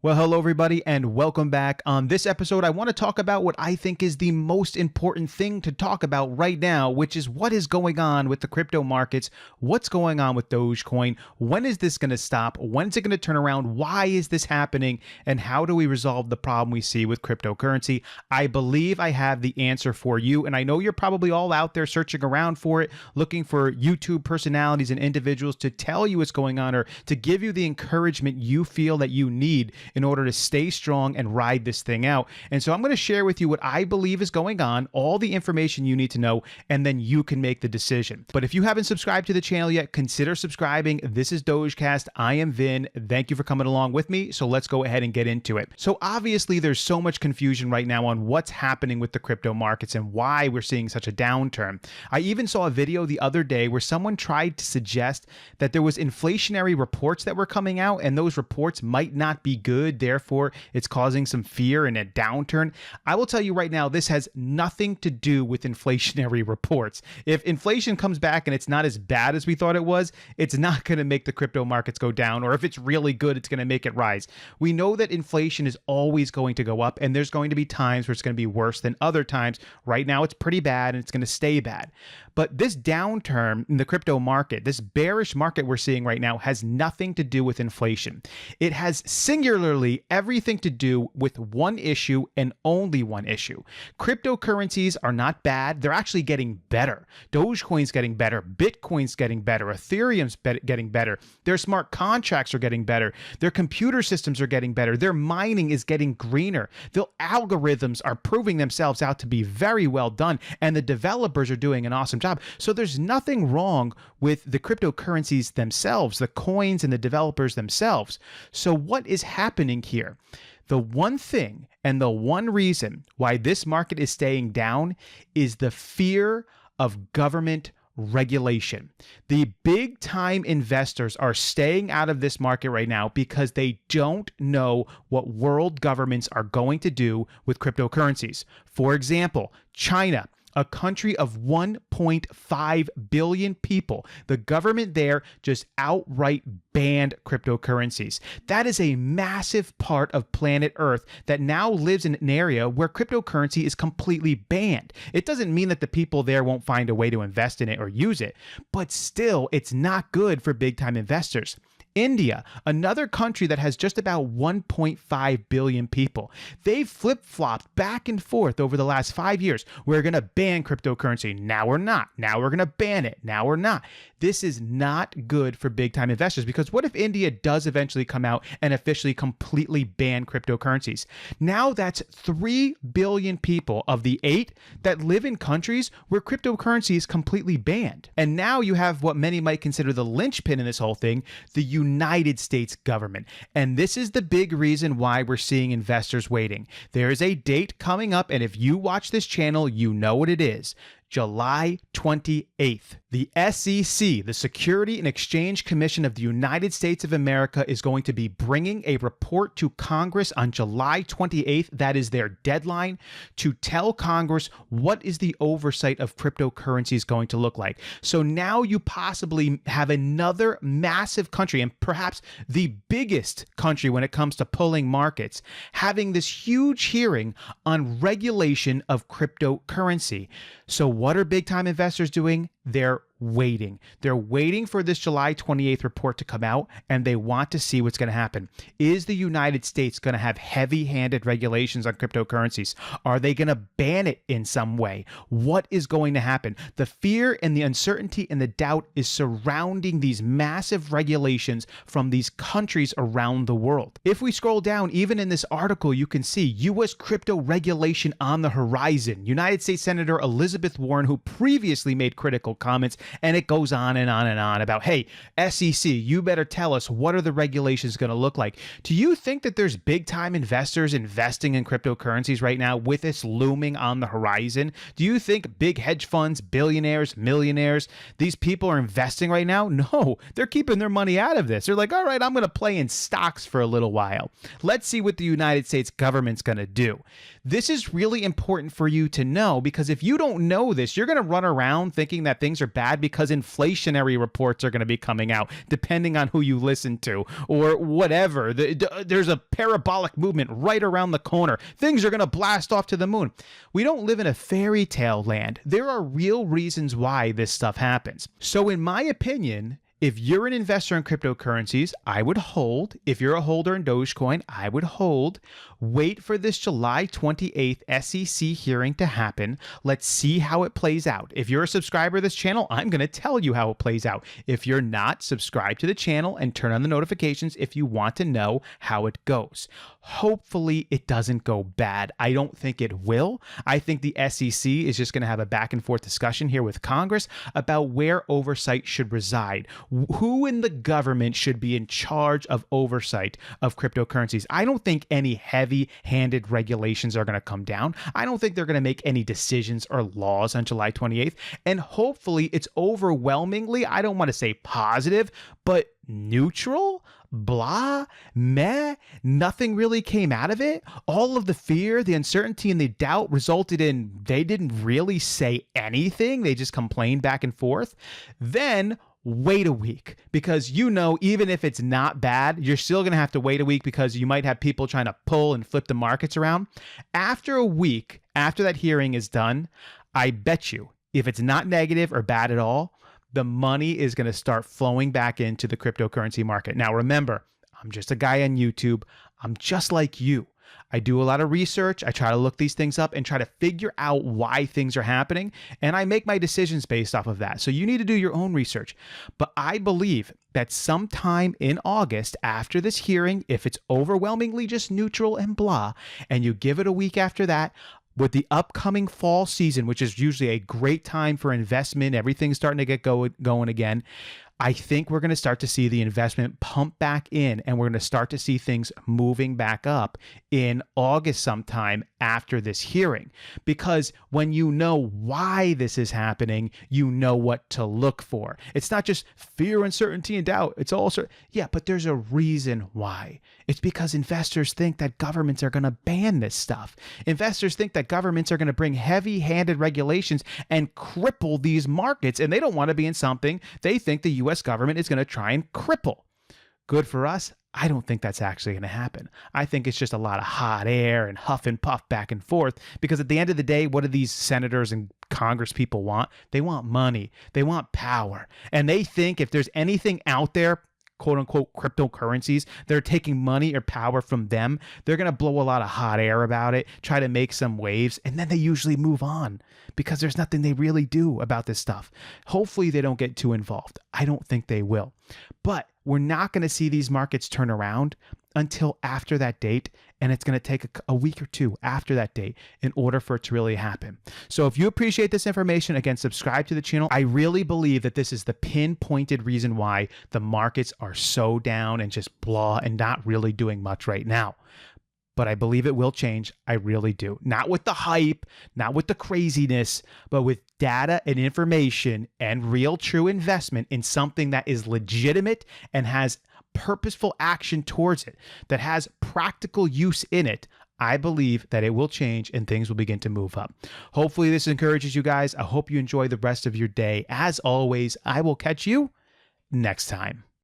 Well, hello everybody and welcome back. On this episode, I want to talk about what I think is the most important thing to talk about right now, which is what is going on with the crypto markets, what's going on with Dogecoin, when is this going to stop, when is it going to turn around, why is this happening, and how do we resolve the problem we see with cryptocurrency? I believe I have the answer for you, and I know you're probably all out there searching around for it, looking for YouTube personalities and individuals to tell you what's going on or to give you the encouragement you feel that you need in order to stay strong and ride this thing out. And so I'm going to share with you what I believe is going on, all the information you need to know, and then you can make the decision. But if you haven't subscribed to the channel yet, consider subscribing. This is Dogecast. I am Vin. Thank you for coming along with me. So let's go ahead and get into it. So obviously there's so much confusion right now on what's happening with the crypto markets and why we're seeing such a downturn. I even saw a video the other day where someone tried to suggest that there was inflationary reports that were coming out and those reports might not be good. Therefore, it's causing some fear and a downturn. I will tell you right now, this has nothing to do with inflationary reports. If inflation comes back and it's not as bad as we thought it was, it's not going to make the crypto markets go down. Or if it's really good, it's going to make it rise. We know that inflation is always going to go up, and there's going to be times where it's going to be worse than other times. Right now, it's pretty bad and it's going to stay bad. But this downturn in the crypto market, this bearish market we're seeing right now, has nothing to do with inflation. It has singularly everything to do with one issue and only one issue. Cryptocurrencies are not bad. They're actually getting better. Dogecoin's getting better. Bitcoin's getting better. Ethereum's getting better. Their smart contracts are getting better. Their computer systems are getting better. Their mining is getting greener. The algorithms are proving themselves out to be very well done, and the developers are doing an awesome job. So there's nothing wrong with the cryptocurrencies themselves, the coins and the developers themselves. So what is happening here? The one thing and the one reason why this market is staying down is the fear of government regulation. The big time investors are staying out of this market right now because they don't know what world governments are going to do with cryptocurrencies. For example, China, a country of 1.5 billion people, the government there just outright banned cryptocurrencies. That is a massive part of planet Earth that now lives in an area where cryptocurrency is completely banned. It doesn't mean that the people there won't find a way to invest in it or use it, but still, it's not good for big time investors. India, another country that has just about 1.5 billion people. They've flip-flopped back and forth over the last 5 years. We're going to ban cryptocurrency. Now we're not. Now we're going to ban it. Now we're not. This is not good for big-time investors because what if India does eventually come out and officially completely ban cryptocurrencies? Now that's 3 billion people of the 8 that live in countries where cryptocurrency is completely banned. And now you have what many might consider the linchpin in this whole thing, the United States government. And this is the big reason why we're seeing investors waiting. There is a date coming up, and if you watch this channel, you know what it is. July 28th. The SEC, the Security and Exchange Commission of the United States of America, is going to be bringing a report to Congress on July 28th. That is their deadline to tell Congress what is the oversight of cryptocurrencies going to look like. So now you possibly have another massive country, and perhaps the biggest country when it comes to pulling markets, having this huge hearing on regulation of cryptocurrency. So what are big time investors doing? They're waiting. They're waiting for this July 28th report to come out, and they want to see what's going to happen. Is the United States going to have heavy-handed regulations on cryptocurrencies? Are they going to ban it in some way? What is going to happen? The fear and the uncertainty and the doubt is surrounding these massive regulations from these countries around the world. If we scroll down, even in this article, you can see U.S. crypto regulation on the horizon. United States Senator Elizabeth Warren, who previously made critical comments, and it goes on and on and on about, hey, SEC, you better tell us what are the regulations going to look like. Do you think that there's big time investors investing in cryptocurrencies right now with this looming on the horizon? Do you think big hedge funds, billionaires, millionaires, these people are investing right now? No, they're keeping their money out of this. They're like, all right, I'm going to play in stocks for a little while. Let's see what the United States government's going to do. This is really important for you to know, because if you don't know this, you're going to run around thinking that things are bad because inflationary reports are going to be coming out, depending on who you listen to, or whatever. There's a parabolic movement right around the corner. Things are going to blast off to the moon. We don't live in a fairy tale land. There are real reasons why this stuff happens. So in my opinion, if you're an investor in cryptocurrencies, I would hold. If you're a holder in Dogecoin, I would hold. Wait for this July 28th SEC hearing to happen. Let's see how it plays out. If you're a subscriber to this channel, I'm going to tell you how it plays out. If you're not, subscribe to the channel and turn on the notifications if you want to know how it goes. Hopefully, it doesn't go bad. I don't think it will. I think the SEC is just going to have a back and forth discussion here with Congress about where oversight should reside. Who in the government should be in charge of oversight of cryptocurrencies? I don't think any heavy-handed regulations are going to come down. I don't think they're going to make any decisions or laws on July 28th. And hopefully it's overwhelmingly, I don't want to say positive, but neutral, blah, meh, nothing really came out of it. All of the fear, the uncertainty, and the doubt resulted in they didn't really say anything. They just complained back and forth. Then wait a week, because even if it's not bad, you're still going to have to wait a week because you might have people trying to pull and flip the markets around. After a week, after that hearing is done, I bet you, if it's not negative or bad at all, the money is going to start flowing back into the cryptocurrency market. Now, remember, I'm just a guy on YouTube. I'm just like you. I do a lot of research. I try to look these things up and try to figure out why things are happening. And I make my decisions based off of that. So you need to do your own research. But I believe that sometime in August, after this hearing, if it's overwhelmingly just neutral and blah, and you give it a week after that, with the upcoming fall season, which is usually a great time for investment, everything's starting to get going again. I think we're going to start to see the investment pump back in, and we're going to start to see things moving back up in August sometime after this hearing. Because when you know why this is happening, you know what to look for. It's not just fear, uncertainty, and doubt. It's also, but there's a reason why. It's because investors think that governments are going to ban this stuff. Investors think that governments are going to bring heavy-handed regulations and cripple these markets, and they don't want to be in something they think the U.S. government is going to try and cripple. Good for us? I don't think that's actually going to happen. I think it's just a lot of hot air and huff and puff back and forth, because at the end of the day, what do these senators and Congress people want? They want money. They want power. And they think if there's anything out there, quote unquote, cryptocurrencies, they're taking money or power from them, they're going to blow a lot of hot air about it, try to make some waves, and then they usually move on because there's nothing they really do about this stuff. Hopefully they don't get too involved. I don't think they will. But we're not going to see these markets turn around until after that date, and it's going to take a week or two after that date in order for it to really happen. So if you appreciate this information, again, subscribe to the channel. I really believe that this is the pinpointed reason why the markets are so down and just blah and not really doing much right now. But I believe it will change. I really do. Not with the hype, not with the craziness, but with data and information and real true investment in something that is legitimate and has purposeful action towards it, that has practical use in it. I believe that it will change and things will begin to move up. Hopefully this encourages you guys. I hope you enjoy the rest of your day. As always, I will catch you next time.